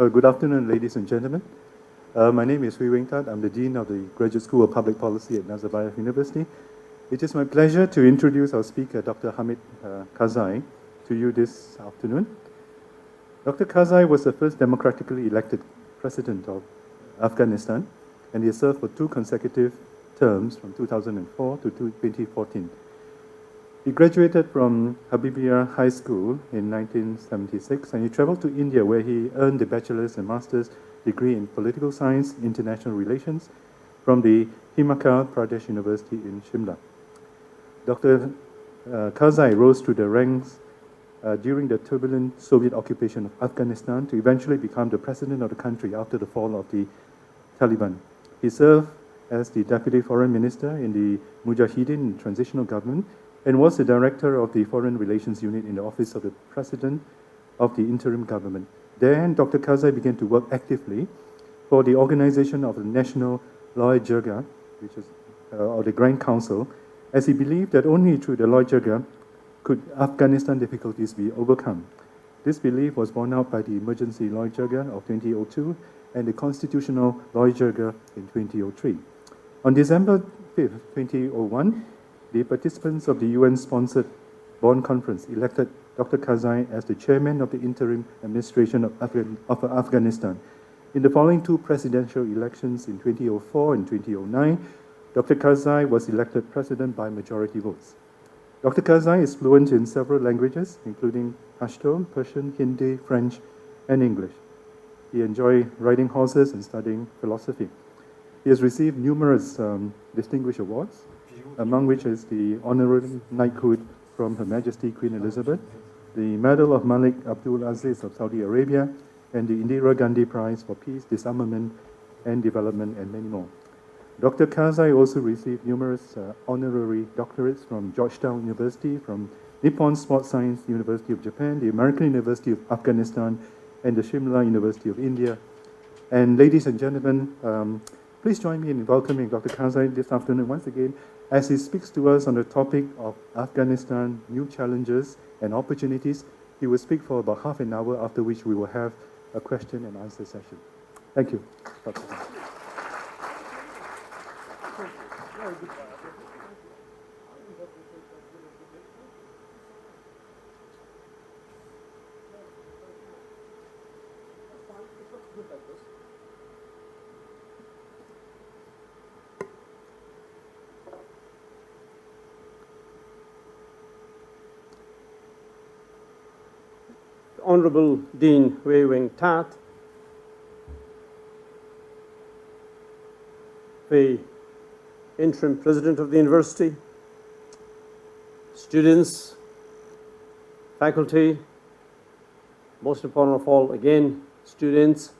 Good afternoon, ladies and gentlemen. My name is Hui Weng Tat. I'm the Dean of the Graduate School of Public Policy at Nazarbayev University. It is my pleasure to introduce our speaker, Dr. Hamid Karzai, to you this afternoon. Dr. Karzai was the first democratically elected president of Afghanistan, and he served for 2 consecutive terms from 2004 to 2014. He graduated from Habibia High School in 1976, and he traveled to India, where he earned a bachelor's and master's degree in political science, international relations from the Himachal Pradesh University in Shimla. Dr. Karzai rose through the ranks during the turbulent Soviet occupation of Afghanistan to eventually become the president of the country after the fall of the Taliban. He served as the deputy foreign minister in the Mujahideen transitional government and was the director of the Foreign Relations Unit in the Office of the President of the Interim Government. Then Dr. Karzai began to work actively for the organization of the National Loy Jirga, which is or the Grand Council, as he believed that only through the Loy Jirga could Afghanistan difficulties be overcome. This belief was borne out by the emergency Loy Jirga of 2002 and the constitutional Loy Jirga in 2003. On December 5, 2001, the participants of the UN-sponsored Bonn Conference elected Dr. Karzai as the chairman of the interim administration of Afghanistan. In the following 2 presidential elections in 2004 and 2009, Dr. Karzai was elected president by majority votes. Dr. Karzai is fluent in several languages, including Pashto, Persian, Hindi, French, and English. He enjoys riding horses and studying philosophy. He has received numerous distinguished awards, among which is the Honorary Knighthood from Her Majesty Queen Elizabeth, the Medal of Malik Abdul Aziz of Saudi Arabia, and the Indira Gandhi Prize for Peace, Disarmament, and Development, and many more. Dr. Karzai also received numerous honorary doctorates from Georgetown University, from Nippon Sports Science University of Japan, the American University of Afghanistan, and the Shimla University of India. And ladies and gentlemen, please join me in welcoming Dr. Karzai this afternoon once again as he speaks to us on the topic of Afghanistan, new challenges and opportunities. He will speak for about half an hour, after which we will have a question and answer session. Thank you, Dr. Karzai. Honorable Dean Hui Weng Tat, the interim president of the university, students, faculty, most important of all, again, students.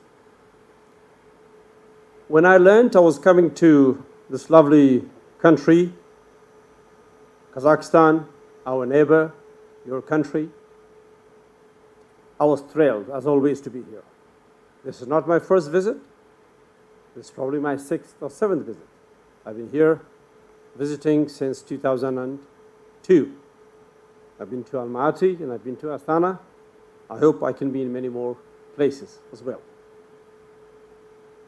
When I learned I was coming to this lovely country, Kazakhstan, our neighbor, your country, I was thrilled, as always, to be here. This is not my first visit. This is probably my 6th or 7th visit. I've been here visiting since 2002. I've been to Almaty and I've been to Astana. I hope I can be in many more places as well.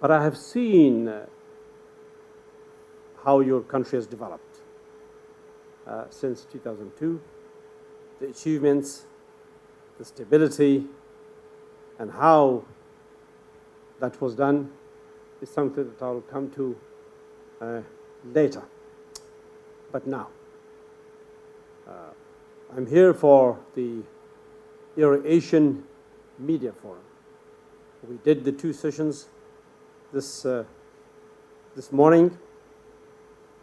But I have seen how your country has developed since 2002, the achievements, the stability, and how that was done is something that I'll come to later. But now, I'm here for the Euro-Asian Media Forum. We did the 2 sessions this morning,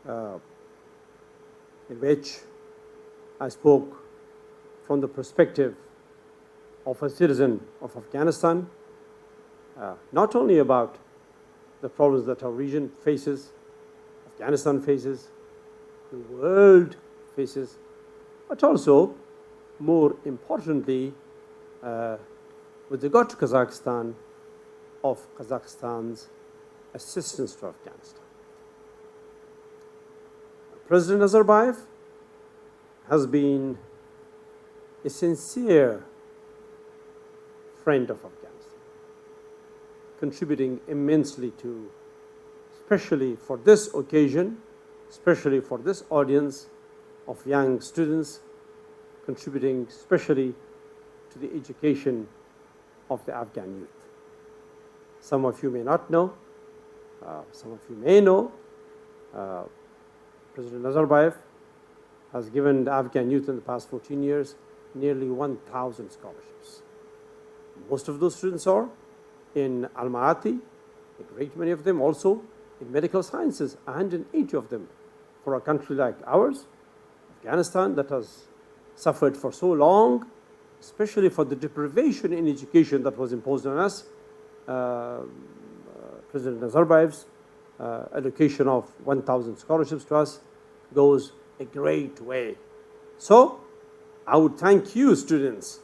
in which I spoke from the perspective of a citizen of Afghanistan, not only about the problems that our region faces, Afghanistan faces, the world faces, but also, more importantly, with regard to Kazakhstan, of Kazakhstan's assistance to Afghanistan. President Nazarbayev has been a sincere friend of Afghanistan. contributing immensely to, especially for this occasion, especially for this audience of young students, contributing especially to the education of the Afghan youth. Some of you may not know, some of you may know, President Nazarbayev has given the Afghan youth in the past 14 years nearly 1,000 scholarships. Most of those students are in Almaty, a great many of them also in medical sciences, 180 of them. For a country like ours, Afghanistan, that has suffered for so long, especially for the deprivation in education that was imposed on us, President Nazarbayev's allocation of 1,000 scholarships to us goes a great way. So I would thank you, students,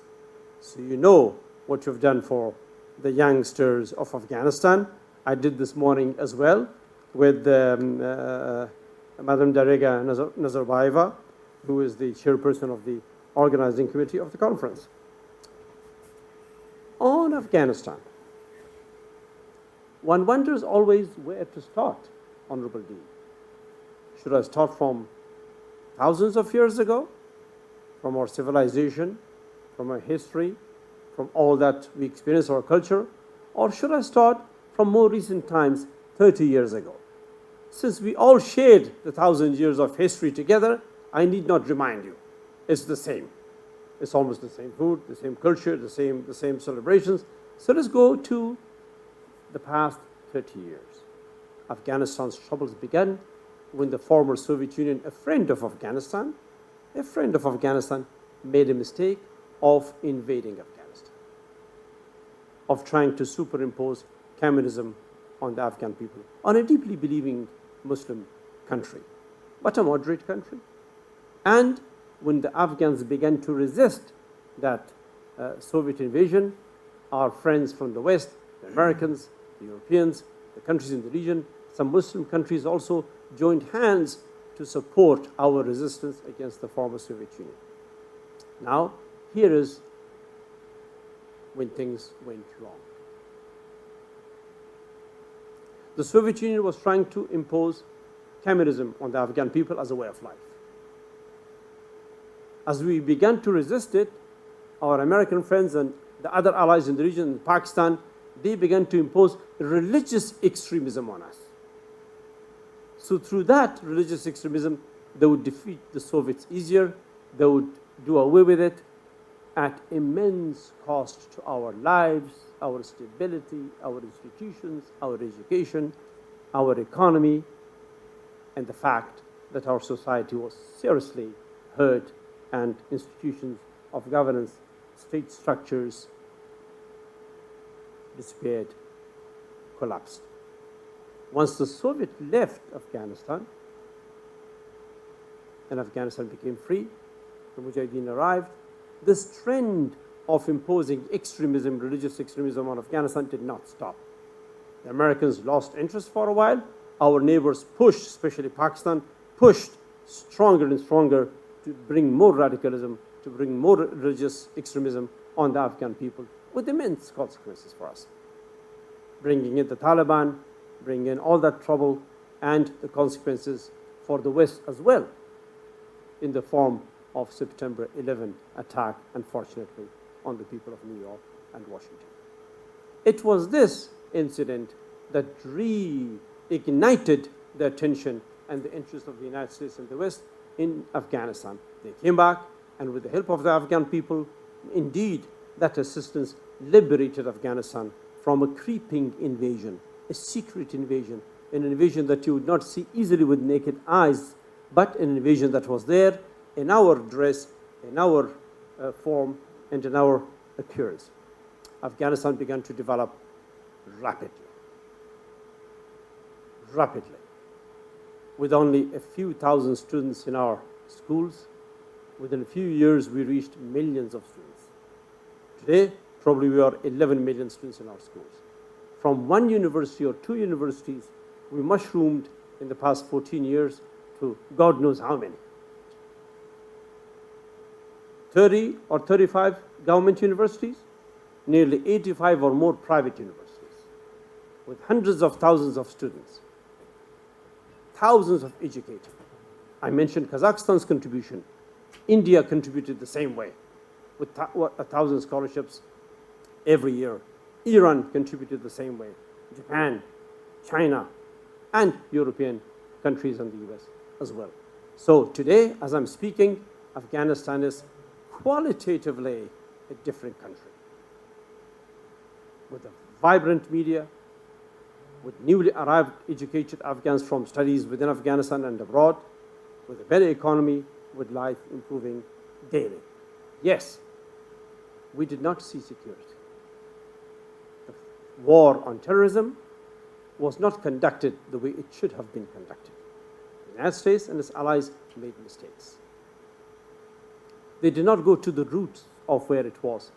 so you know what you've done for the youngsters of Afghanistan. I did this morning as well with Madam Darega Nazarbayeva, who is the chairperson of the organizing committee of the conference. On Afghanistan, one wonders always where to start, Honorable Dean. Should I start from thousands of years ago, from our civilization, from our history, from all that we experience, our culture, or should I start from more recent times, 30 years ago? Since we all shared the 1,000 years of history together, I need not remind you. It's the same. It's almost the same food, the same culture, the same celebrations. So let's go to the past 30 years. Afghanistan's troubles began when the former Soviet Union, a friend of Afghanistan, made a mistake of invading Afghanistan, of trying to superimpose communism on the Afghan people, on a deeply believing Muslim country, but a moderate country. And when the Afghans began to resist that Soviet invasion, our friends from the West, the Americans, the Europeans, the countries in the region, some Muslim countries also joined hands to support our resistance against the former Soviet Union. Now, here is when things went wrong. The Soviet Union was trying to impose communism on the Afghan people as a way of life. As we began to resist it, our American friends and the other allies in the region, in Pakistan, they began to impose religious extremism on us. So through that religious extremism, they would defeat the Soviets easier, they would do away with it at immense cost to our lives, our stability, our institutions, our education, our economy, and the fact that our society was seriously hurt and institutions of governance, state structures, despaired, collapsed. Once the Soviets left Afghanistan and Afghanistan became free, the Mujahideen arrived, this trend of imposing extremism, religious extremism on Afghanistan did not stop. The Americans lost interest for a while. Our neighbors pushed, especially Pakistan, pushed stronger and stronger to bring more radicalism, to bring more religious extremism on the Afghan people with immense consequences for us. Bringing in the Taliban, bringing in all that trouble and the consequences for the West as well in the form of September 11 attack, unfortunately, on the people of New York and Washington. It was this incident that reignited the attention and the interest of the United States and the West in Afghanistan. They came back, and with the help of the Afghan people, indeed, that assistance liberated Afghanistan from a creeping invasion, a secret invasion, an invasion that you would not see easily with naked eyes, but an invasion that was there in our dress, in our form, and in our appearance. Afghanistan began to develop rapidly. With only a few thousand students in our schools, within a few years we reached millions of students. Today, probably we are 11 million students in our schools. From one university or two universities, we mushroomed in the past 14 years to God knows how many. 30 or 35 government universities, nearly 85 or more private universities. with hundreds of thousands of students, thousands of educators. I mentioned Kazakhstan's contribution. India contributed the same way, with 1,000 scholarships every year. Iran contributed the same way. Japan, China, and European countries and the US as well. So today, as I'm speaking, Afghanistan is qualitatively a different country, with a vibrant media, with newly arrived educated Afghans from studies within Afghanistan and abroad, with a better economy, with life improving daily. Yes, we did not see security. The war on terrorism was not conducted the way it should have been conducted. The United States and its allies made mistakes. They did not go to the roots of where it was.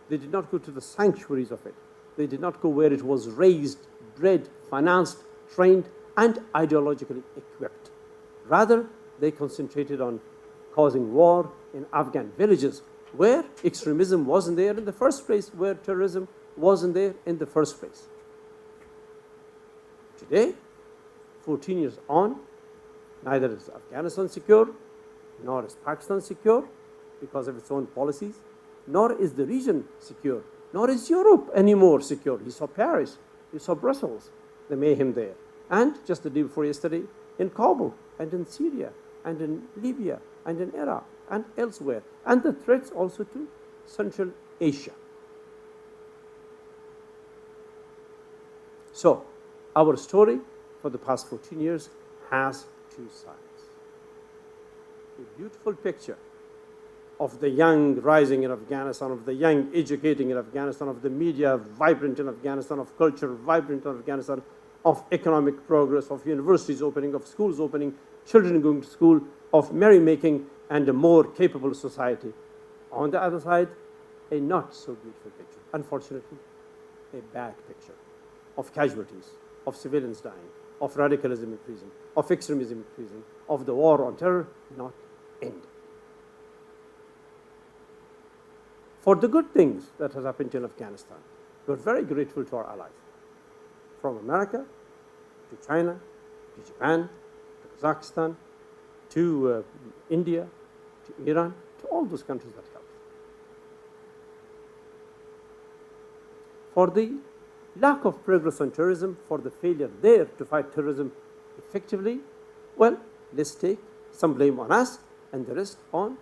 They did not go to the sanctuaries of it. They did not go where it was raised, bred, financed, trained, and ideologically equipped. Rather, they concentrated on causing war in Afghan villages where extremism wasn't there in the first place, where terrorism wasn't there in the first place. Today, 14 years on, neither is Afghanistan secure, nor is Pakistan secure because of its own policies, nor is the region secure, nor is Europe anymore secure. You saw Paris, you saw Brussels, the mayhem there. And just the day before yesterday, in Kabul, and in Syria, and in Libya, and in Iraq, and elsewhere. And the threats also to Central Asia. So, our story for the past 14 years has two sides. A beautiful picture of the young rising in Afghanistan, of the young educating in Afghanistan, of the media vibrant in Afghanistan, of culture vibrant in Afghanistan, of economic progress, of universities opening, of schools opening, children going to school, of merrymaking, and a more capable society. On the other side, a not so beautiful picture. Unfortunately, a bad picture of casualties, of civilians dying, of radicalism increasing, of extremism increasing, of the war on terror not ending. For the good things that has happened in Afghanistan, we're very grateful to our allies, from America to China, to Japan, to Kazakhstan, to India, to Iran, to all those countries that helped. For the lack of progress on terrorism, for the failure there to fight terrorism effectively, well, let's take some blame on us and the rest on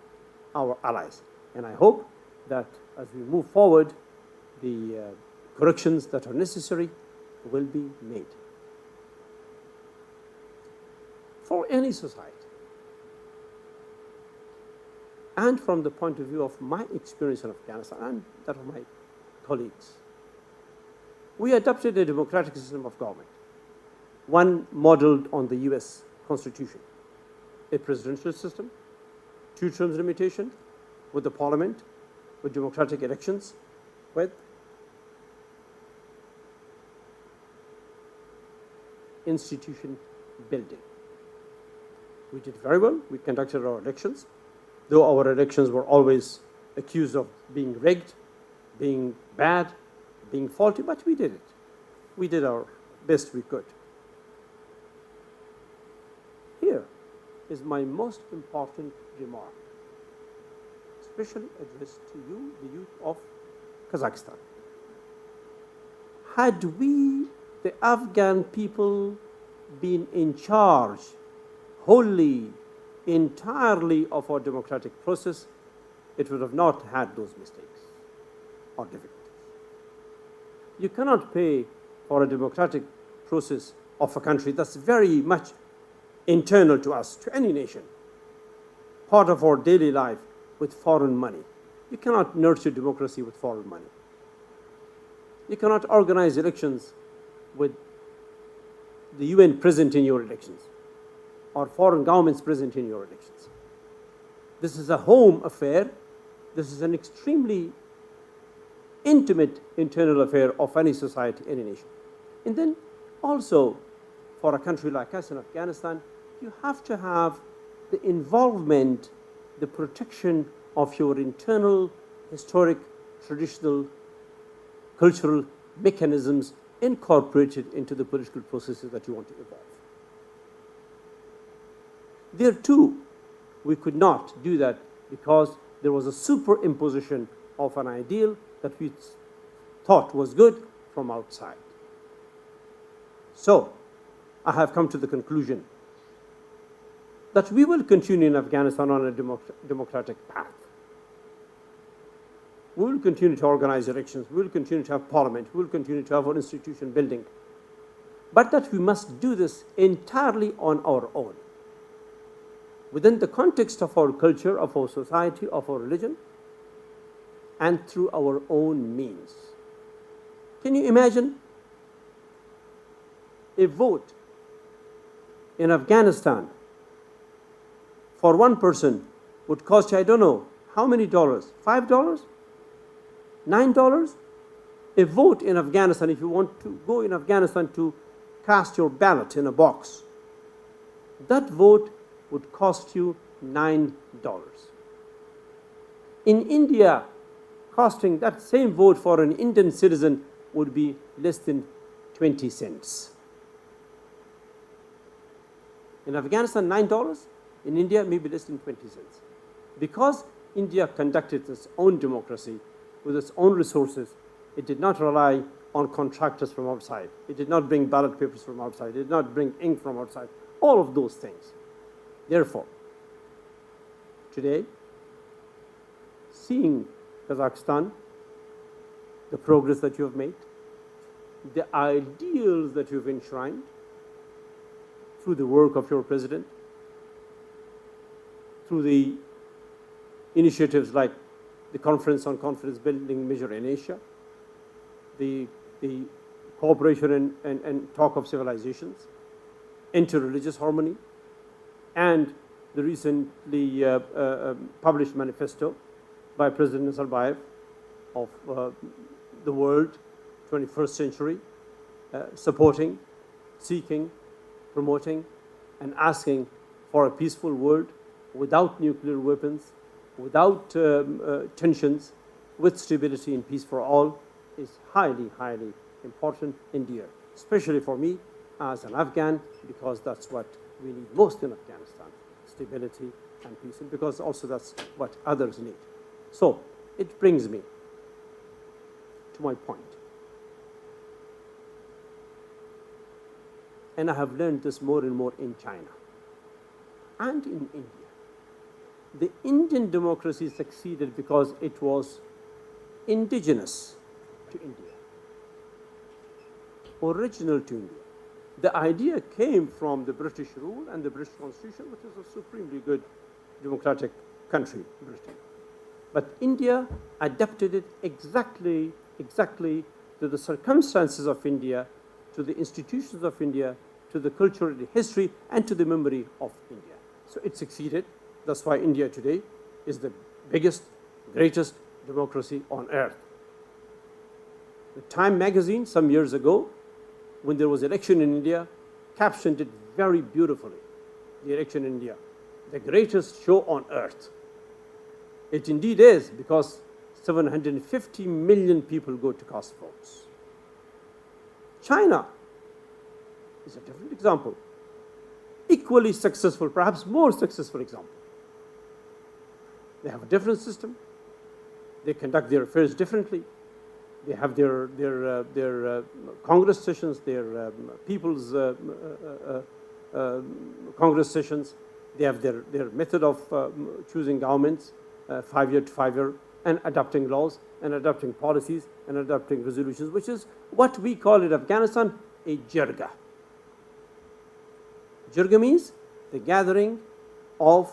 our allies. And I hope that as we move forward, the corrections that are necessary will be made. For any society, and from the point of view of my experience in Afghanistan and that of my colleagues, we adopted a democratic system of government, one modeled on the US Constitution, a presidential system, 2 terms limitation, with the parliament, with democratic elections, with institution building. We did very well. We conducted our elections, though our elections were always accused of being rigged, being bad, being faulty, but we did it. We did our best we could. Here is my most important remark, especially addressed to you, the youth of Kazakhstan. Had we, the Afghan people, been in charge wholly, entirely of our democratic process, it would have not had those mistakes or difficulties. You cannot pay for a democratic process of a country that's very much internal to us, to any nation, part of our daily life, with foreign money. You cannot nurture democracy with foreign money. You cannot organize elections with the UN present in your elections, or foreign governments present in your elections. This is a home affair. This is an extremely intimate internal affair of any society, any nation. And then also, for a country like us in Afghanistan, you have to have the involvement, the protection of your internal, historic, traditional, cultural mechanisms incorporate it into the political processes that you want to evolve. There too, we could not do that because there was a superimposition of an ideal that we thought was good from outside. So, I have come to the conclusion that we will continue in Afghanistan on a democratic path. We will continue to organize elections, we will continue to have parliament, we will continue to have our institution building, but that we must do this entirely on our own, within the context of our culture, of our society, of our religion, and through our own means. Can you imagine a vote in Afghanistan for one person would cost you, I don't know, how many dollars? $5? $9? A vote in Afghanistan, if you want to go in Afghanistan to cast your ballot in a box, that vote would cost you $9. In India, costing that same vote for an Indian citizen would be less than 20 cents. In Afghanistan, $9. In India, maybe less than 20 cents. Because India conducted its own democracy with its own resources, it did not rely on contractors from outside. It did not bring ballot papers from outside. It did not bring ink from outside. All of those things. Therefore, today, seeing Kazakhstan, the progress that you have made, the ideals that you've enshrined through the work of your president, through the initiatives like the Conference on Confidence Building Measure in Asia, the cooperation and talk of civilizations, interreligious harmony, and the recently published manifesto by President Nazarbayev of the world, 21st century, supporting, seeking, promoting, and asking for a peaceful world without nuclear weapons, without tensions, with stability and peace for all, is highly, highly important and dear, especially for me as an Afghan, because that's what we need most in Afghanistan, stability and peace, and because also that's what others need. So it brings me to my point. And I have learned this more and more in China and in India. The Indian democracy succeeded because it was indigenous to India, original to India. The idea came from the British rule and the British Constitution, which is a supremely good democratic country, Britain. But India adapted it exactly to the circumstances of India, to the institutions of India, to the culture, the history, and to the memory of India. So it succeeded. That's why India today is the biggest, greatest democracy on earth. The Time magazine, some years ago, when there was election in India, captioned it very beautifully, the election in India, the greatest show on earth. It indeed is, because 750 million people go to cast votes. China is a different example. Equally successful, perhaps more successful example. They have a different system. They conduct their affairs differently. They have their Congress sessions, their people's Congress sessions. They have their method of choosing governments, 5-year to 5-year, and adopting laws, and adopting policies, and adopting resolutions, which is what we call in Afghanistan a jirga. Jirga means the gathering of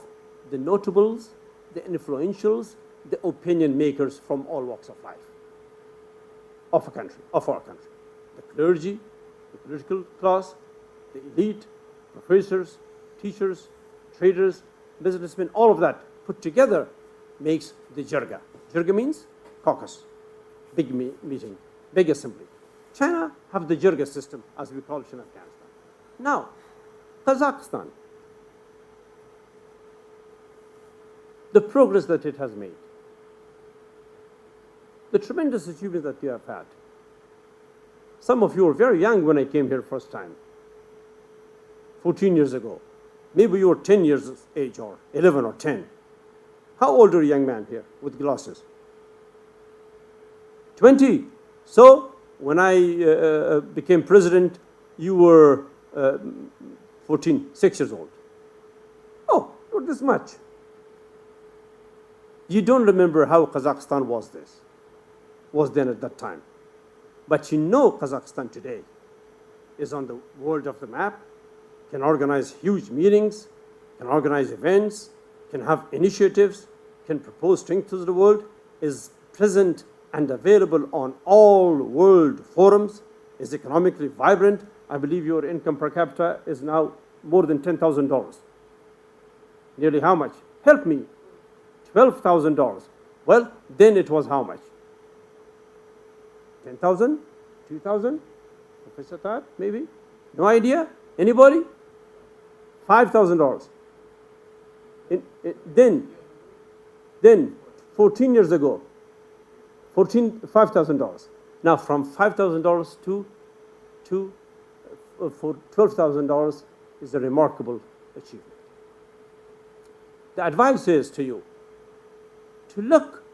the notables, the influentials, the opinion makers from all walks of life of a country, of our country. The clergy, the political class, the elite, professors, teachers, traders, businessmen, all of that put together makes the jirga. Jirga means caucus, big meeting, big assembly. China have the jirga system, as we call it in Afghanistan. Now, Kazakhstan, the progress that it has made, the tremendous achievements that we have had, Some of you were very young when I came here first time, 14 years ago. Maybe you were 10 years of age or 11 or 10. How old are you, young man here with glasses? 20. So when I became president, you were 14, 6 years old. Oh, not this much. You don't remember how Kazakhstan was then at that time. But you know Kazakhstan today is on the world of the map, can organize huge meetings, can organize events, can have initiatives, can propose things to the world, is present and available on all world forums, is economically vibrant. I believe your income per capita is now more than $10,000. Nearly how much? Help me. $12,000. Well, then it was how much? 10,000? 2,000? Professor Tad, maybe? No idea? Anybody? $5,000. Then, 14 years ago, $5,000. Now, from $5,000 to for $12,000 is a remarkable achievement. The advice is to you to look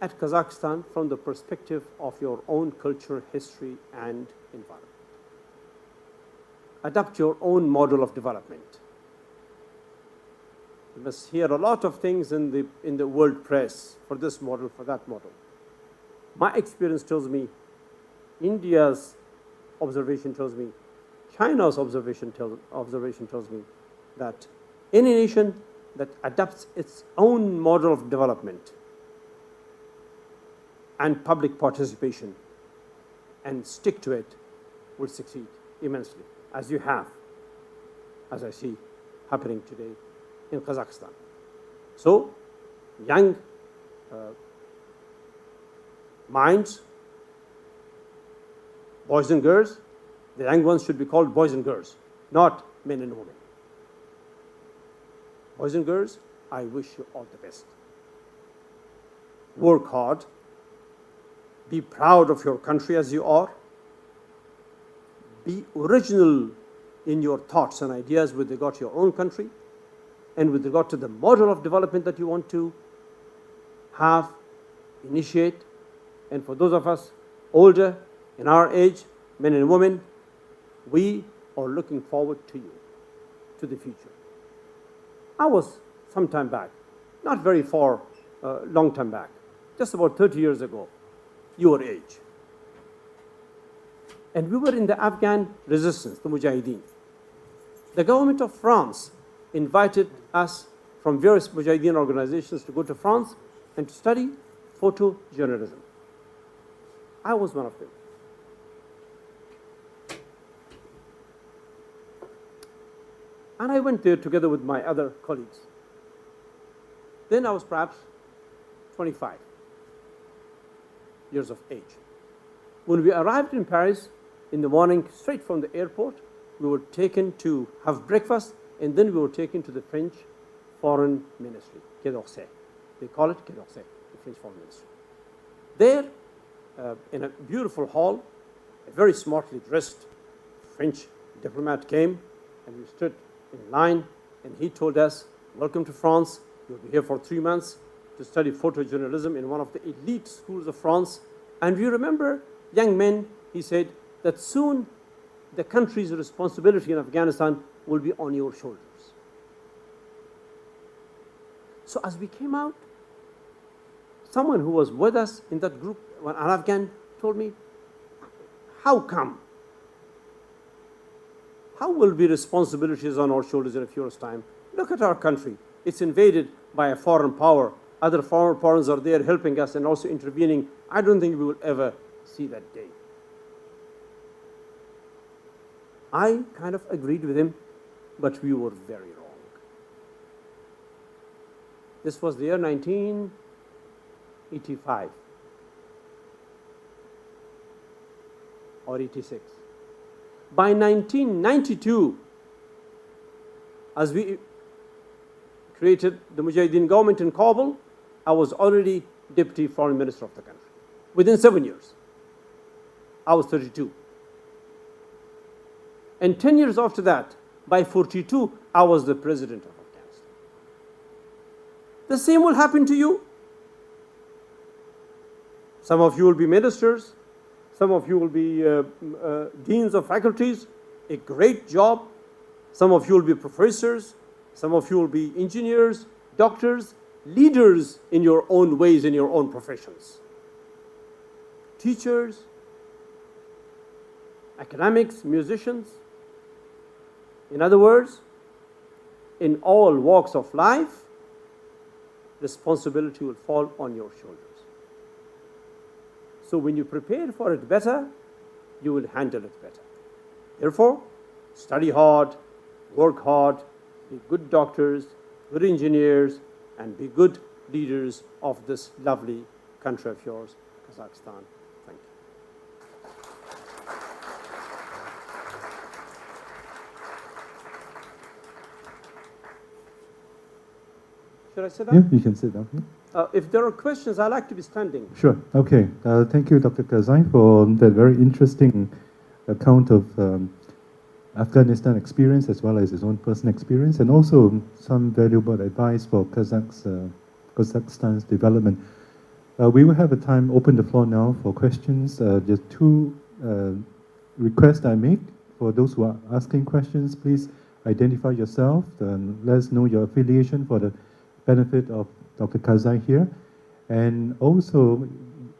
at Kazakhstan from the perspective of your own culture, history, and environment. Adapt your own model of development. You must hear a lot of things in the world press for this model, for that model. My experience tells me, India's observation tells me, China's observation tells me that any nation that adopts its own model of development and public participation and stick to it will succeed immensely, as you have, as I see happening today in Kazakhstan. So, young minds, boys and girls, the young ones should be called boys and girls, not men and women. Boys and girls, I wish you all the best. Work hard. Be proud of your country as you are. Be original in your thoughts and ideas with regard to your own country and with regard to the model of development that you want to have, initiate. And for those of us older, in our age, men and women, we are looking forward to you, to the future. I was some time back, not very far, long time back, just about 30 years ago, your age. And we were in the Afghan resistance, the Mujahideen. The government of France invited us from various Mujahideen organizations to go to France and to study photojournalism. I was one of them. And I went there together with my other colleagues. Then I was perhaps 25 years of age. When we arrived in Paris in the morning, straight from the airport, we were taken to have breakfast, and then we were taken to the French Foreign Ministry, Quai d'Orsay. They call it Quai d'Orsay, the French Foreign Ministry. There, in a beautiful hall, a very smartly dressed French diplomat came, and we stood in line, and he told us, welcome to France. You'll be here for 3 months to study photojournalism in one of the elite schools of France. And we remember, young men, he said, that soon the country's responsibility in Afghanistan will be on your shoulders. So as we came out, someone who was with us in that group, an Afghan, told me, how come? How will be responsibilities on our shoulders in a few years' time? Look at our country. It's invaded by a foreign power. Other foreign powers are there helping us and also intervening. I don't think we will ever see that day. I kind of agreed with him, but we were very wrong. This was the year 1985 or 86. By 1992, as we created the Mujahideen government in Kabul, I was already deputy foreign minister of the country. Within 7 years, I was 32. And 10 years after that, by 42, I was the president of Afghanistan. The same will happen to you. Some of you will be ministers. Some of you will be deans of faculties, a great job. Some of you will be professors. Some of you will be engineers, doctors, leaders in your own ways, in your own professions. Teachers, academics, musicians. In other words, in all walks of life, responsibility will fall on your shoulders. So when you prepare for it better, you will handle it better. Therefore, study hard, work hard, be good doctors, good engineers, and be good leaders of this lovely country of yours, Kazakhstan. Thank you. Should I sit Yeah, down? you can sit down here. If there are questions, I like to be standing. Sure. Okay. Thank you, Dr. Karzai, for that very interesting account of Afghanistan experience as well as his own personal experience, and also some valuable advice for Kazakhstan's development. We will have a time, open the floor now for questions. There's two requests I make. For those who are asking questions, please identify yourself and let us know your affiliation for the benefit of Dr. Karzai here. And also,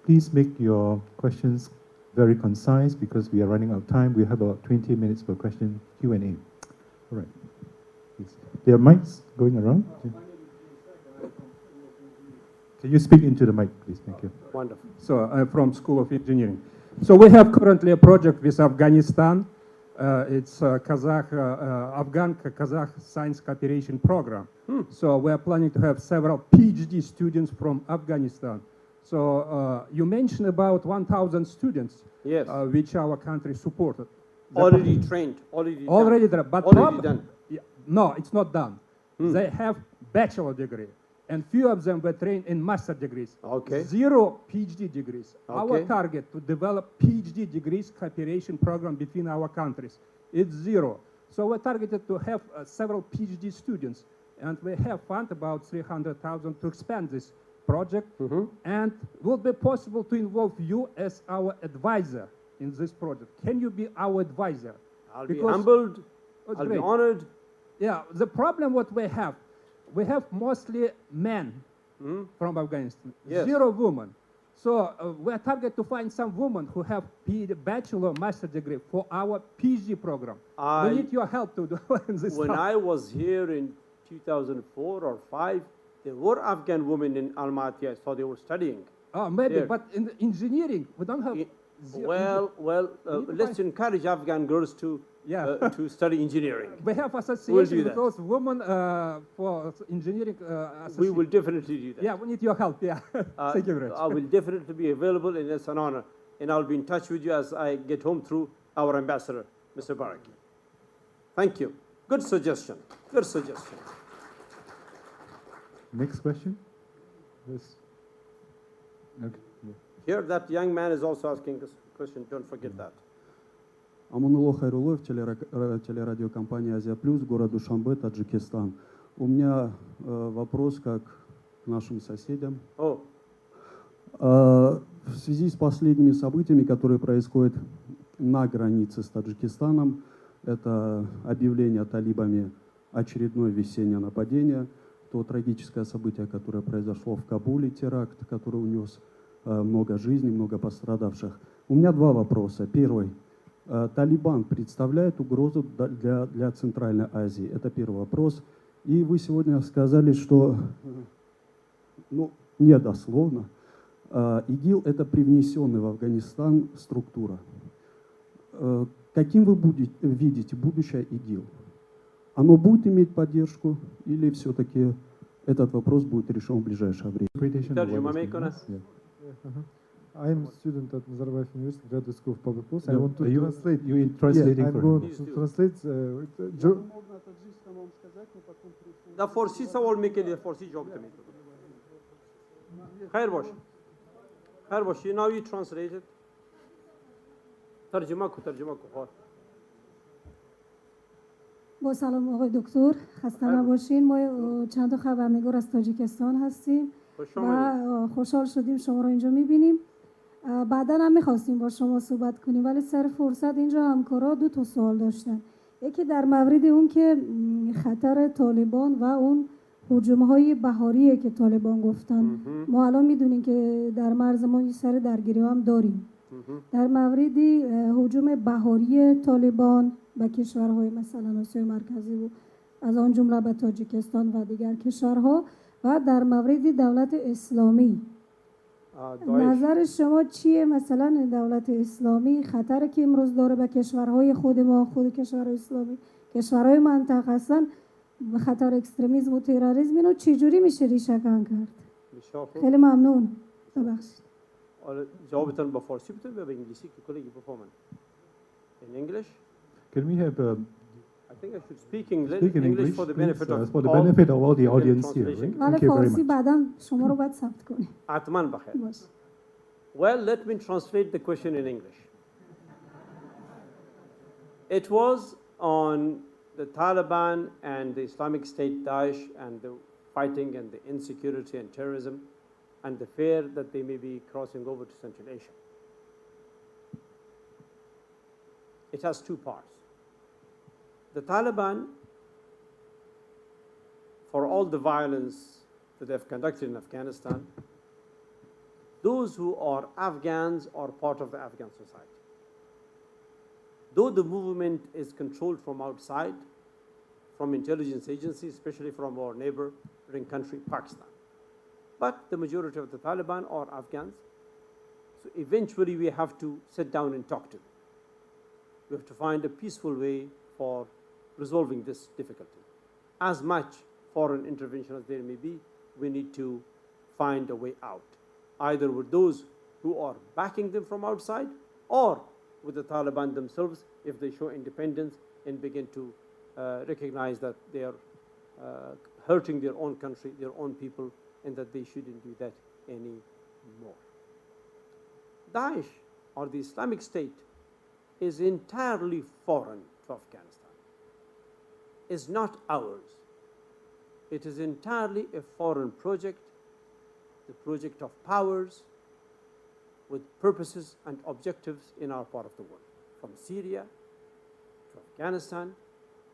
please make your questions very concise because we are running out of time. We have about 20 minutes for question Q&A. All right. Please. There are mics going around. Can you speak into the mic, please? Thank you. Wonderful. So I'm from School of Engineering. So we have currently a project with Afghanistan. It's Afghan-Kazakh Science Cooperation Program. So we're planning to have several PhD students from Afghanistan. So you mentioned about 1,000 students, Yes. which our country supported. Already trained. Already there, but already done. Yeah, no, it's not done. They have bachelor degree, and few of them were trained in master degrees. Okay. 0 PhD degrees. Our Okay. target to develop PhD degrees cooperation program between our countries. It's 0. So we're targeted to have several PhD students, and we have fund about 300,000 to expand this project. And will it be possible to involve you as our advisor in this project? Can you be our advisor? I'll be Because- humbled. That's I'll be great. honored. Yeah, the problem what we have mostly men from Afghanistan, Yes. 0 women. So we're target to find some women who have bachelor, master degree for our PhD program. I- We need your help to do this When stuff. I was here in 2004 or 5, there were Afghan women in Almaty. I saw they were studying. Maybe, Here. but in the engineering, we don't have. Well, need to let's encourage Afghan girls to Yeah. to study engineering. We have We'll association do that. because women for engineering. We will definitely do that. Yeah, we need your help. Yeah, thank you very much. I will definitely be available, and it's an honor. And I'll be in touch with you as I get home through our ambassador, Mr. Baraki. Thank you. Good suggestion. Good suggestion. Next question? Yes. Okay. Yeah. Here, that young man is also asking this question. Don't forget that. Аманулло Хайруллоев, телерадиокомпания «Азия Плюс», город Душанбе, Таджикистан. У меня вопрос как к нашим соседям. Oh, В связи с последними событиями, которые происходят на границе с Таджикистаном, это объявление талибами очередное весеннее нападение, то трагическое событие, которое произошло в Кабуле, теракт, который унес много жизней, много пострадавших. У меня 2 вопроса. Первый. Талибан представляет угрозу для Центральной Азии? Это первый вопрос. И вы сегодня сказали, что, ну, не дословно, ИГИЛ – это привнесенная в Афганистан структура. Каким вы видите будущее ИГИЛ? Оно будет иметь поддержку или все-таки этот вопрос будет решен в ближайшее время? Tarjuma make on us. Yeah. I am a student at Nazarbayev University Graduate School of Public Policy. I No, want to you translate. You translating I'm for going him. Please to do. translate. The Farsi savol mikeli, Farsi job to me. Khair bosh. Khair bosh. Now you translate it. Tarjuma ko. با سلام آقای دکتر، خسته نباشین. ما چند تا خبرنگار از تاجیکستان هستیم و خوشحال شدیم شما رو اینجا میبینیم. بعدا هم میخواستیم با شما صحبت کنیم ولی سر فرصت اینجا همکارا 2 سوال داشتن. یکی در مورد اون که خطر طالبان و اون هجوم‌های بهاریه که طالبان گفتن. ما الان میدونیم که در مرز ما این سر درگیری هم داریم. در مورد هجوم بهاری طالبان به کشورهای مثلا آسیای مرکزی و از آن جمله به تاجیکستان و دیگر کشورها و در مورد دولت اسلامی نظر شما چیه؟ مثلا دولت اسلامی خطر که امروز داره به کشورهای خود ما، خود کشورهای اسلامی، کشورهای منطقه هستن، خطر اکستریمیسم و تروریسم اینو چجوری میشه ریشه کن کرد؟ خیلی ممنون. ببخشید. جوابتان با فارسی بتون یا به انگلیسی که کلی بفهمن؟ In English? Can we have I think I should speak English, speak in English English for the please, benefit of for the benefit of all the audience here, translation. right? ولی Thank you very فارسی much. بعدا شما رو باید ثبت کنیم. حتما بخیر. باش. Well, let me translate the question in English. It was on the Taliban and the Islamic State Daesh and the fighting and the insecurity and terrorism and the fear that they may be crossing over to Central Asia. It has 2 parts. The Taliban, for all the violence that they've conducted in Afghanistan, those who are Afghans are part of the Afghan society. Though the movement is controlled from outside, from intelligence agencies, especially from our neighboring country, Pakistan. But the majority of the Taliban are Afghans. So eventually we have to sit down and talk to them. We have to find a peaceful way for resolving this difficulty. As much foreign intervention as there may be, we need to find a way out, either with those who are backing them from outside or with the Taliban themselves if they show independence and begin to recognize that they are hurting their own country, their own people, and that they shouldn't do that anymore. Daesh, or the Islamic State, is entirely foreign to Afghanistan. It's not ours. It is entirely a foreign project, the project of powers with purposes and objectives in our part of the world, from Syria to Afghanistan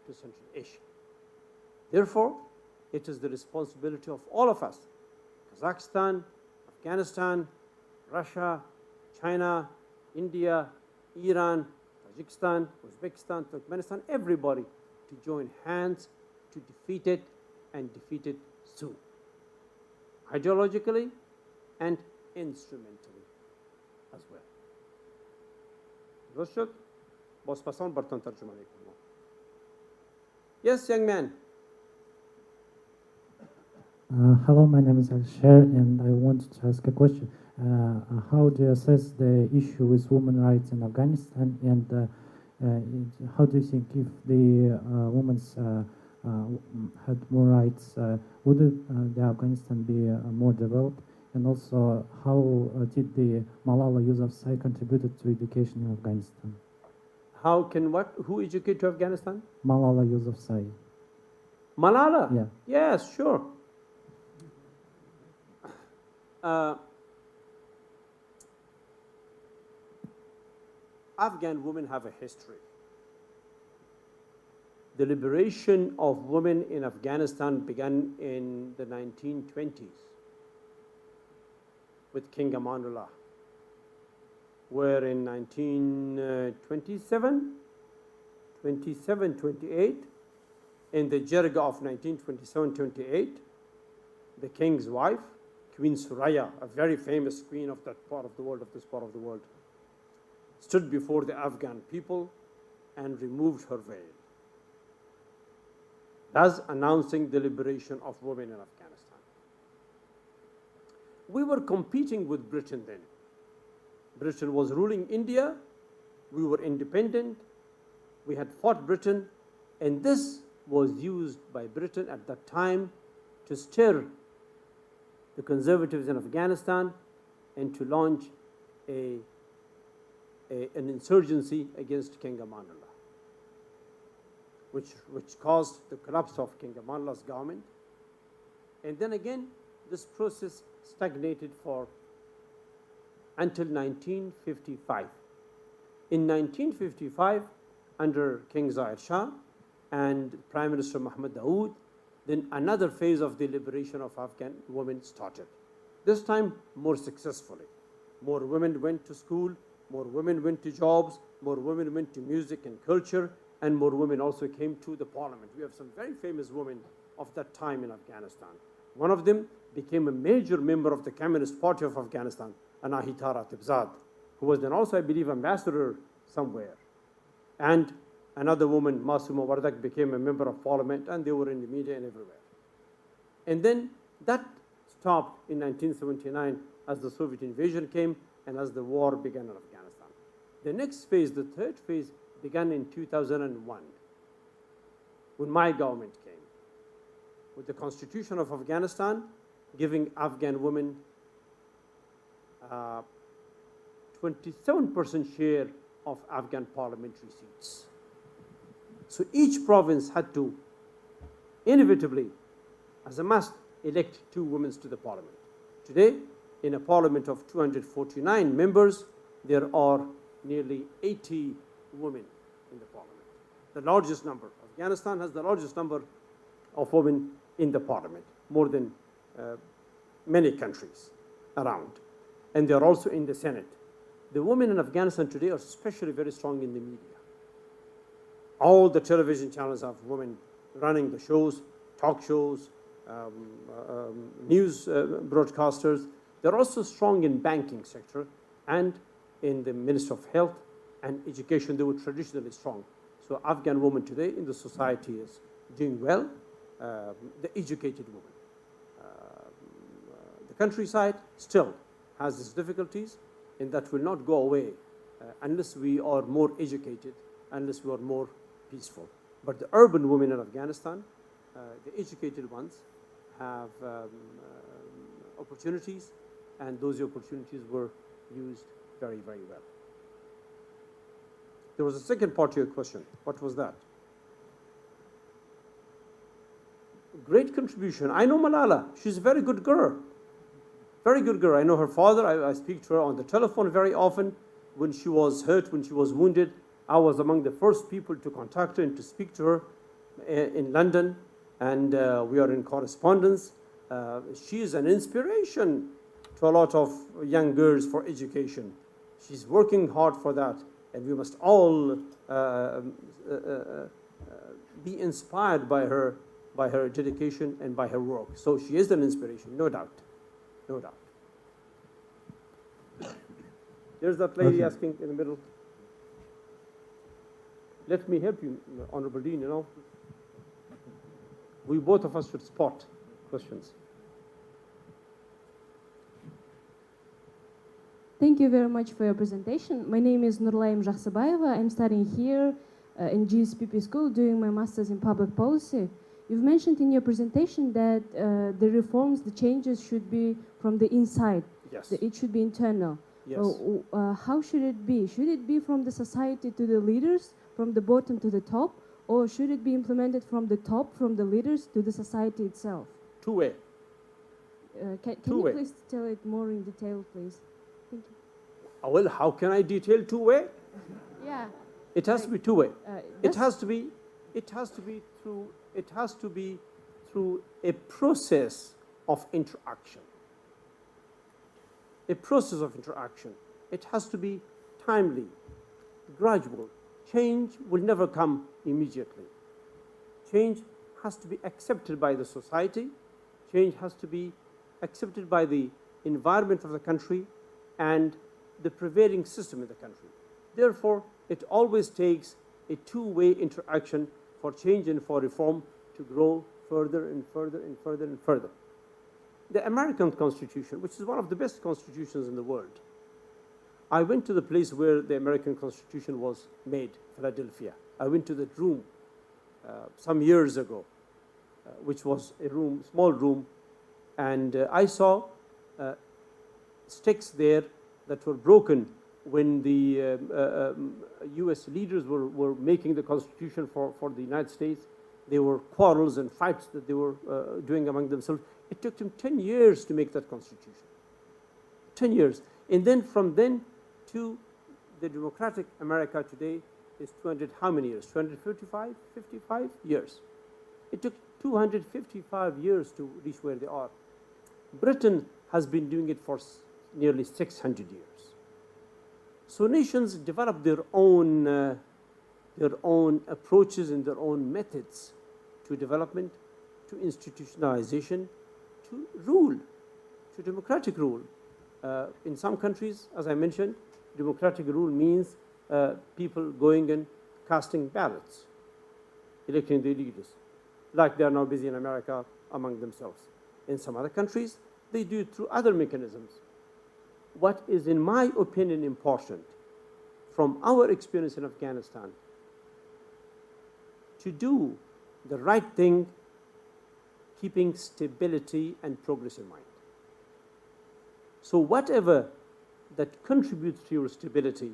to Central Asia. Therefore, it is the responsibility of all of us, Kazakhstan, Afghanistan, Russia, China, India, Iran, Tajikistan, Uzbekistan, Turkmenistan, everybody to join hands to defeat it and defeat it soon, ideologically and instrumentally as well. درست شد؟ بازپسان براتون ترجمه میکنم. Yes, young man. Hello, my name is Alsher, and I wanted to ask a question. How do you assess the issue with women's rights in Afghanistan, and how do you think if the women's had more rights, would the Afghanistan be more developed? And also, how did the Malala Yousafzai contributed to education in Afghanistan? How can what? Who educate to Afghanistan? Malala Yousafzai. Malala? Yeah. Yes, sure. Afghan women have a history. The liberation of women in Afghanistan began in the 1920s with King Amanullah, where in 1927, 28, in the Jirga of 1927-28, the king's wife, Queen Suraya, a very famous queen of that part of the world, of this part of the world, stood before the Afghan people and removed her veil, thus announcing the liberation of women in Afghanistan. We were competing with Britain then. Britain was ruling India, we were independent, we had fought Britain, and this was used by Britain at that time to stir the conservatives in Afghanistan and to launch an insurgency against King Amanullah. which caused the collapse of King Amanullah's government. And then again, this process stagnated for until 1955. In 1955, under King Zahir Shah and Prime Minister Mohammad Dawood, then another phase of the liberation of Afghan women started. This time more successfully. More women went to school, more women went to jobs, more women went to music and culture, and more women also came to the parliament. We have some very famous women of that time in Afghanistan. One of them became a major member of the Communist Party of Afghanistan, Anahita Ratibzad, who was then also, I believe, ambassador somewhere. And another woman, Masuma Wardak, became a member of parliament, and they were in the media and everywhere. And then that stopped in 1979 as the Soviet invasion came and as the war began in Afghanistan. The next phase, the third phase, began in 2001 when my government came with the Constitution of Afghanistan giving Afghan women 27% share of Afghan parliamentary seats. So each province had to inevitably, as a must, elect 2 women to the parliament. Today, in a parliament of 249 members, there are nearly 80 women in the parliament. The largest number. Afghanistan has the largest number of women in the parliament, more than many countries around. And they are also in the Senate. The women in Afghanistan today are especially very strong in the media. All the television channels have women running the shows, talk shows, news broadcasters. They're also strong in banking sector and in the Ministry of Health and Education. They were traditionally strong. So Afghan women today in the society is doing well, the educated woman. The countryside still has its difficulties, and that will not go away unless we are more educated, unless we are more peaceful. But the urban women in Afghanistan, the educated ones, have opportunities, and those opportunities were used very, very well. There was a second part to your question. What was that? Great contribution. I know Malala. She's a very good girl. Very good girl. I know her father. I speak to her on the telephone very often. When she was hurt, when she was wounded, I was among the first people to contact her and to speak to her in London, and we are in correspondence. She is an inspiration to a lot of young girls for education. She's working hard for that, and we must all be inspired by her dedication and by her work. So she is an inspiration, no doubt. No doubt. There's that lady asking in the middle. Let me help you, Honorable Dean, you know. We both of us should spot questions. Thank you very much for your presentation. My name is Nurlaim Jakhsabayeva. I'm studying here in GSPP school doing my master's in public policy. You've mentioned in your presentation that the reforms, the changes should be from the inside. Yes. That it should be internal. Yes. So, how should it be? Should it be from the society to the leaders, from the bottom to the top, or should it be implemented from the top, from the leaders to the society itself? Two-way. Can you please tell it more in detail, please? Thank you. Well, how can I detail two-way? Yeah. It has to be two-way. It that's- has to be through a process of interaction. A process of interaction. It has to be timely, gradual. Change will never come immediately. Change has to be accepted by the society. Change has to be accepted by the environment of the country and the prevailing system in the country. Therefore, it always takes a two-way interaction for change and for reform to grow further and further and further and further. The American Constitution, which is one of the best constitutions in the world, I went to the place where the American Constitution was made, Philadelphia. I went to that room some years ago, which was a room, small room, and I saw sticks there that were broken when the US leaders were making the constitution for the United States, there were quarrels and fights that they were doing among themselves. It took them 10 years to make that constitution. 10 years. And then from then to the democratic America today is 200, how many years? 255, 55 years. It took 255 years to reach where they are. Britain has been doing it for nearly 600 years. So nations develop their own approaches and their own methods to development, to institutionalization, to rule, to democratic rule. In some countries, as I mentioned, democratic rule means people going and casting ballots, electing the leaders, like they are now busy in America among themselves. In some other countries, they do it through other mechanisms. What is, in my opinion, important from our experience in Afghanistan, to do the right thing, keeping stability and progress in mind. So whatever that contributes to your stability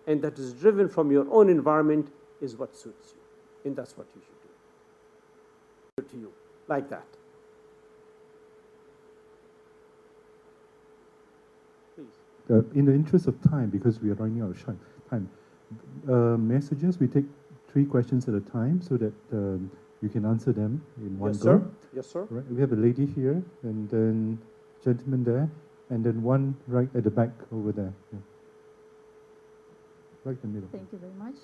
and that is driven from your own environment is what suits you. And that's what you should do. To you, like that. Please. In the interest of time, because we are running out of time, may I suggest we take 3 questions at a time so that you can answer them in one Yes, go? sir. Yes, sir. Right. We have a lady here, and then gentleman there, and then one right at the back over there. Yeah. Right in the middle. Thank you very much.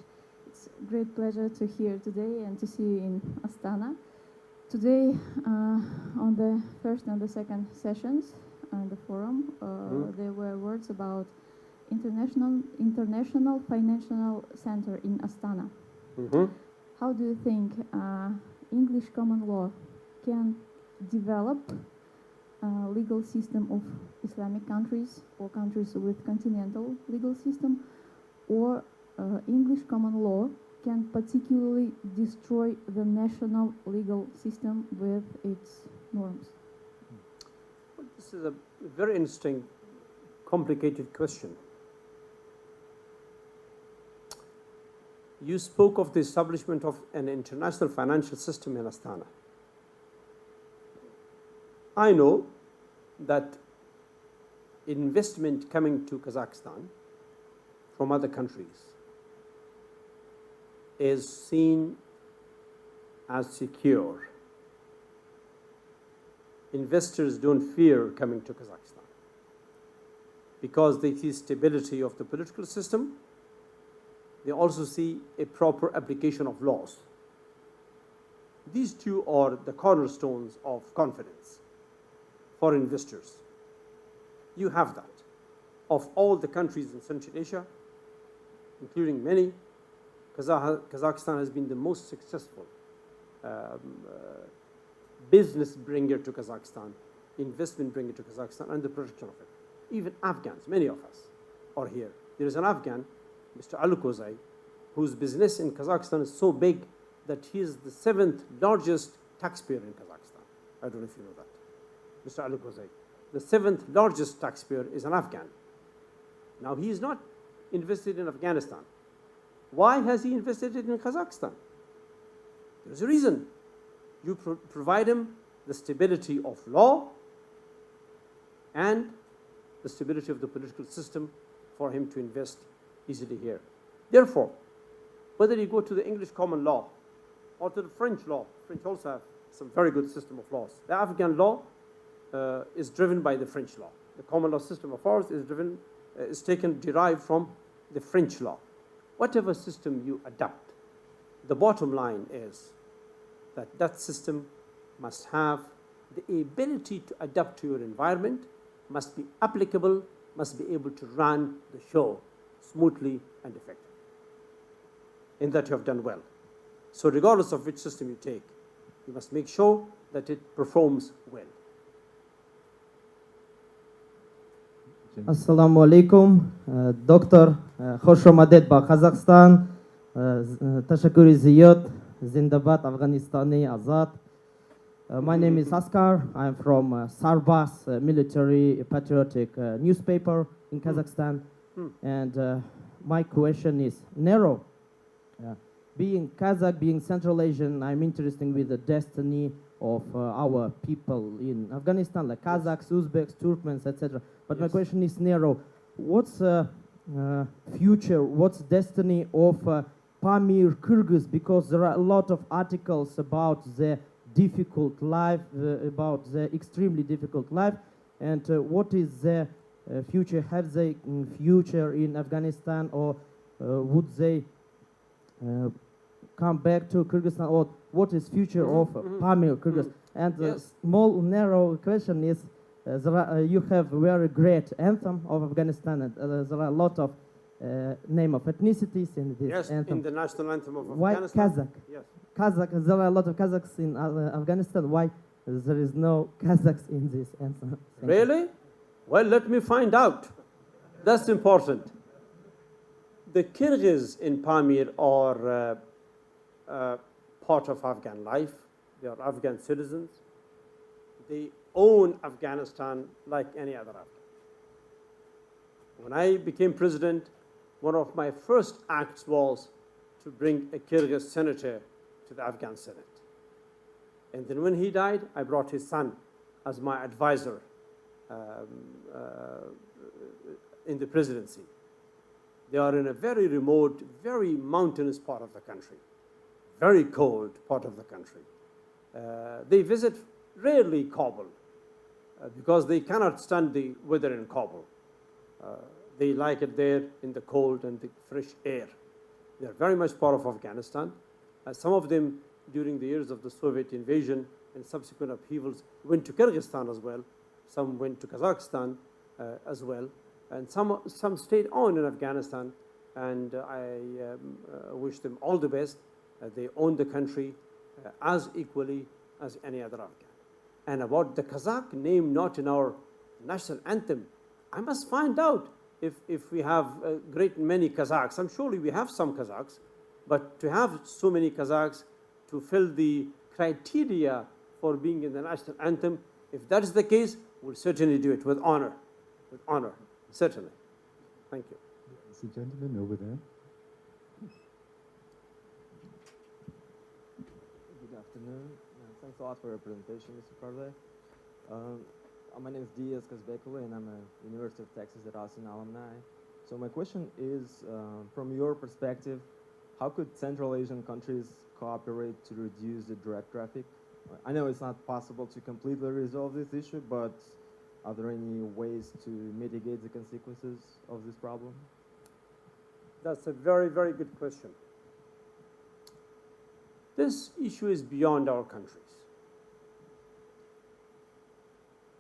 It's a great pleasure to hear today and to see you in Astana. Today, on the first and the second sessions on the forum, there were words about international financial center in Astana. How do you think English common law can develop a legal system of Islamic countries or countries with continental legal system, or English common law can particularly destroy the national legal system with its norms? Well, this is a very interesting, complicated question. You spoke of the establishment of an international financial system in Astana. I know that investment coming to Kazakhstan from other countries is seen as secure. Investors don't fear coming to Kazakhstan because they see stability of the political system. They also see a proper application of laws. These two are the cornerstones of confidence for investors. You have that. Of all the countries in Central Asia, including many, Kazakhstan has been the most successful business bringer to Kazakhstan, investment bringer to Kazakhstan, and the protection of it. Even Afghans, many of us are here. There is an Afghan, Mr. Alukozai, whose business in Kazakhstan is so big that he is the 7th largest taxpayer in Kazakhstan. I don't know if you know that. Mr. Alukozai, the 7th largest taxpayer is an Afghan. Now, he is not invested in Afghanistan. Why has he invested in Kazakhstan? There's a reason. You provide him the stability of law and the stability of the political system for him to invest easily here. Therefore, whether you go to the English common law or to the French law, French also have some very good system of laws. The Afghan law is driven by the French law. The common law system of ours is derived from the French law. Whatever system you adopt, the bottom line is that that system must have the ability to adapt to your environment, must be applicable, must be able to run the show smoothly and effectively. In that you have done well. So regardless of which system you take, you must make sure that it performs well. Assalamu alaikum, Dr. Khoshomadet ba Kazakhstan, Tashakuri Ziyot, Zindabad, Afghanistani, Azad. My name is Askar. I'm from Sarbas military patriotic newspaper in Kazakhstan. And my question is narrow. Being Kazakh, being Central Asian, I'm interested with the destiny of our people in Afghanistan, like Kazakhs, Uzbeks, Turkmens, etc. But my question is narrow. What's future, what's destiny of Pamir Kyrgyz? Because there are a lot of articles about the difficult life, about the extremely difficult life, and what is the future? Have they future in Afghanistan, or would they come back to Kyrgyzstan, or what is future of Pamir Kyrgyz? And the small narrow question is, you have very great anthem of Afghanistan, and there are a lot of name of ethnicities in this anthem. In the national anthem of Why Afghanistan. Kazakh? Yes. Kazakh, there are a lot of Kazakhs in Afghanistan. Why there is no Kazakhs in this anthem? Thank you. Really? Well, let me find out. That's important. The Kyrgyz in Pamir are part of Afghan life. They are Afghan citizens. They own Afghanistan like any other Afghan. When I became president, one of my first acts was to bring a Kyrgyz senator to the Afghan Senate. And then when he died, I brought his son as my advisor in the presidency. They are in a very remote, very mountainous part of the country, very cold part of the country. They visit rarely Kabul because they cannot stand the weather in Kabul. They like it there in the cold and the fresh air. They are very much part of Afghanistan. Some of them, during the years of the Soviet invasion and subsequent upheavals, went to Kyrgyzstan as well. Some went to Kazakhstan as well. And some stayed on in Afghanistan. And I wish them all the best. They own the country as equally as any other Afghan. And about the Kazakh name not in our national anthem, I must find out if we have a great many Kazakhs. I'm sure we have some Kazakhs, but to have so many Kazakhs to fill the criteria for being in the national anthem, if that is the case, we'll certainly do it with honor, certainly. Thank you. It's a gentleman over there. Good afternoon. Thanks a lot for your presentation, Mr. Karzai. My name is Diaz Kazbekulu, and I'm a University of Texas at Austin alumni. So my question is, from your perspective, how could Central Asian countries cooperate to reduce the drug traffic? I know it's not possible to completely resolve this issue, but are there any ways to mitigate the consequences of this problem? That's a very, very good question. This issue is beyond our countries.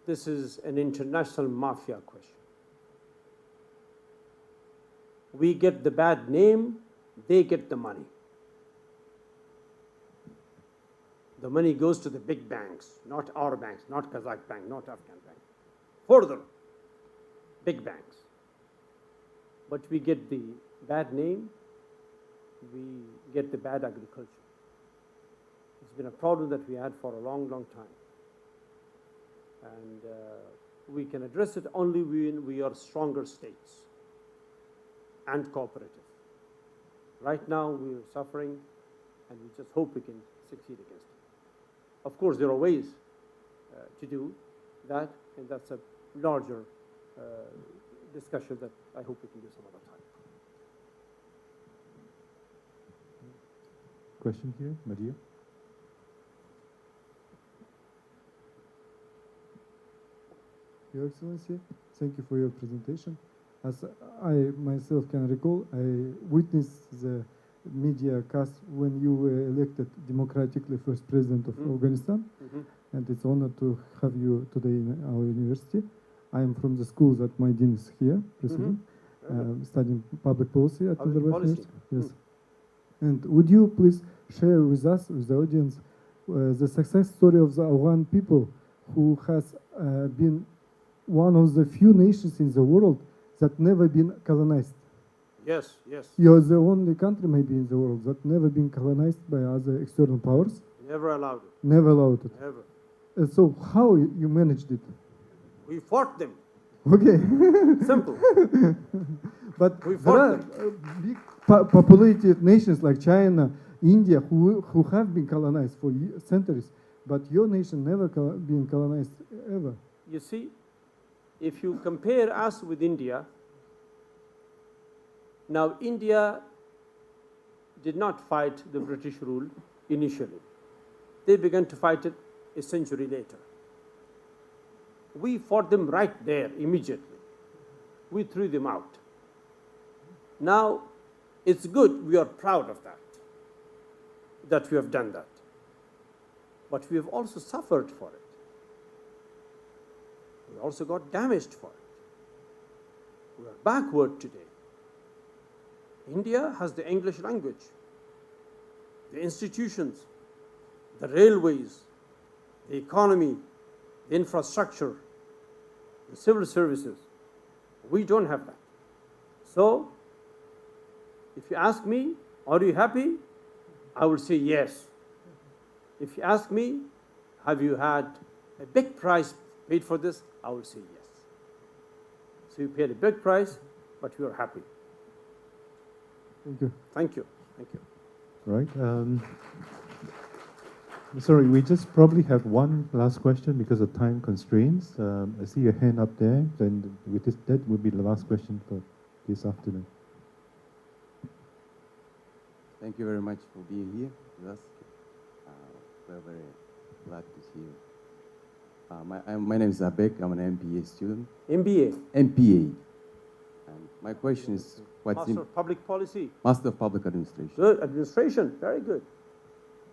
This is an international mafia question. We get the bad name, they get the money. The money goes to the big banks, not our banks, not Kazakh bank, not Afghan bank. Further, big banks. But we get the bad name, we get the bad agriculture. It's been a problem that we had for a long, long time. And we can address it only when we are stronger states and cooperative. Right now, we are suffering, and we just hope we can succeed against it. Of course, there are ways to do that, and that's a larger discussion that I hope we can do some other time. Question here, Maria. Your Excellency, thank you for your presentation. As I myself can recall, I witnessed the media cast when you were elected democratically first president of Afghanistan, and it's an honor to have you today in our university. I am from the school that my dean is here, president, studying public policy at Nazarbayev University. Yes. And would you please share with us, with the audience, the success story of the Afghan people who has been one of the few nations in the world that never been colonized? Yes, yes. You're the only country maybe in the world that never been colonized by other external powers. Never allowed it. Never allowed it. Never. So how you managed it? We fought them. Okay. Simple. But We there are fought them. big populated nations like China, India, who have been colonized for centuries. But your nation never been colonized ever. You see, if you compare us with India, now India did not fight the British rule initially. They began to fight it a century later. We fought them right there immediately. We threw them out. Now, it's good, we are proud of that we have done that. But we have also suffered for it. We also got damaged for it. We are backward today. India has the English language, the institutions, the railways, the economy, the infrastructure, the civil services. We don't have that. So, if you ask me, are you happy? I will say yes. If you ask me, have you had a big price paid for this? I will say yes. So you paid a big price, but you are happy. Thank you. Thank you. Thank you. Right. Sorry, we just probably have one last question because of time constraints. I see your hand up there. Then that will be the last question for this afternoon. Thank you very much for being here with us. We're very glad to see you. My name is Abek. I'm an MBA student. MBA. MPA. And my question is quite Master simple. of Public Policy. Master of Public Administration. Good. Administration. Very good.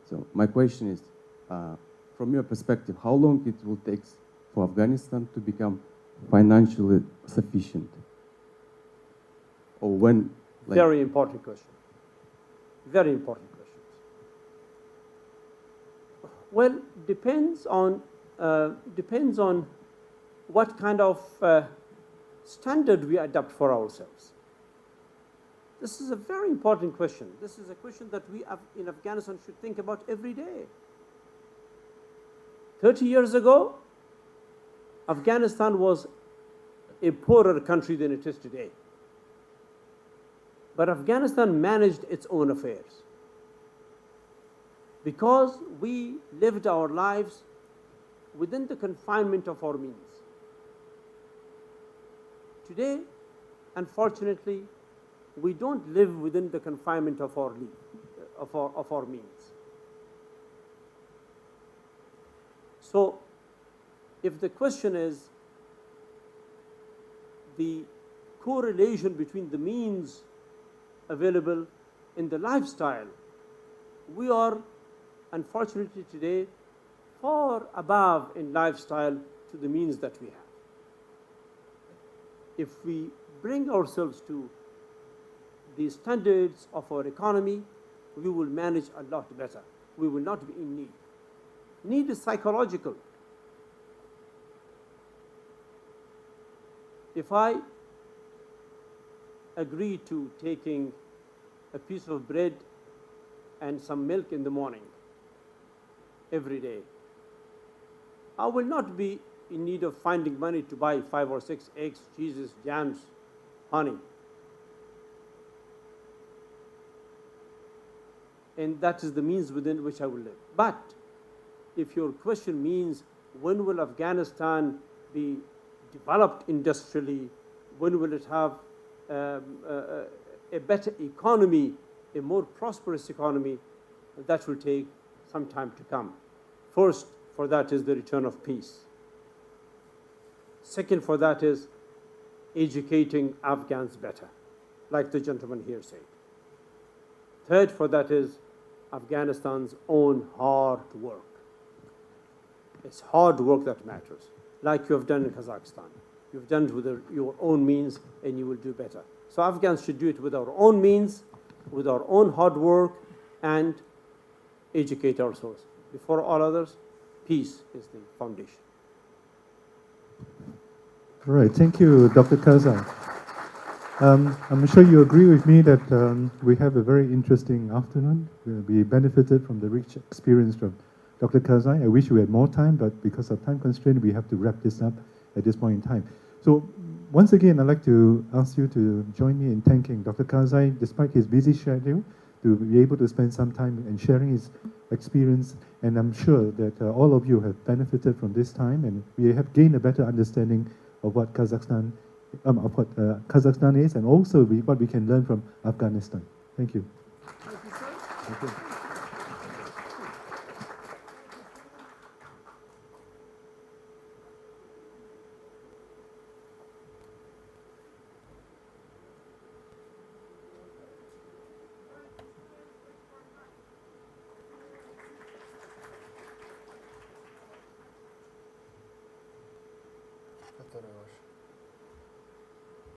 So my question is, from your perspective, how long it will take for Afghanistan to become financially sufficient? Or when? Very important question. Very important questions. Well, depends on what kind of standard we adopt for ourselves. This is a very important question. This is a question that we in Afghanistan should think about every day. 30 years ago, Afghanistan was a poorer country than it is today. But Afghanistan managed its own affairs because we lived our lives within the confinement of our means. Today, unfortunately, we don't live within the confinement of our means. So, if the question is the correlation between the means available in the lifestyle, we are unfortunately today far above in lifestyle to the means that we have. If we bring ourselves to the standards of our economy, we will manage a lot better. We will not be in need. Need is psychological. If I agree to taking a piece of bread and some milk in the morning every day, I will not be in need of finding money to buy 5 or 6 eggs, cheeses, jams, honey. And that is the means within which I will live. But if your question means when will Afghanistan be developed industrially, when will it have a better economy, a more prosperous economy, that will take some time to come. First, for that is the return of peace. Second, for that is educating Afghans better, like the gentleman here said. Third, for that is Afghanistan's own hard work. It's hard work that matters, like you have done in Kazakhstan. You've done it with your own means, and you will do better. So Afghans should do it with our own means, with our own hard work, and educate ourselves. Before all others, peace is the foundation. All right, thank you, Dr. Karzai. I'm sure you agree with me that we have a very interesting afternoon. We benefited from the rich experience from Dr. Karzai. I wish we had more time, but because of time constraint, we have to wrap this up at this point in time. So once again, I'd like to ask you to join me in thanking Dr. Karzai, despite his busy schedule, to be able to spend some time and sharing his experience. And I'm sure that all of you have benefited from this time, and we have gained a better understanding of what Kazakhstan is, and also what we can learn from Afghanistan. Thank you. Thank you, sir. Thank you.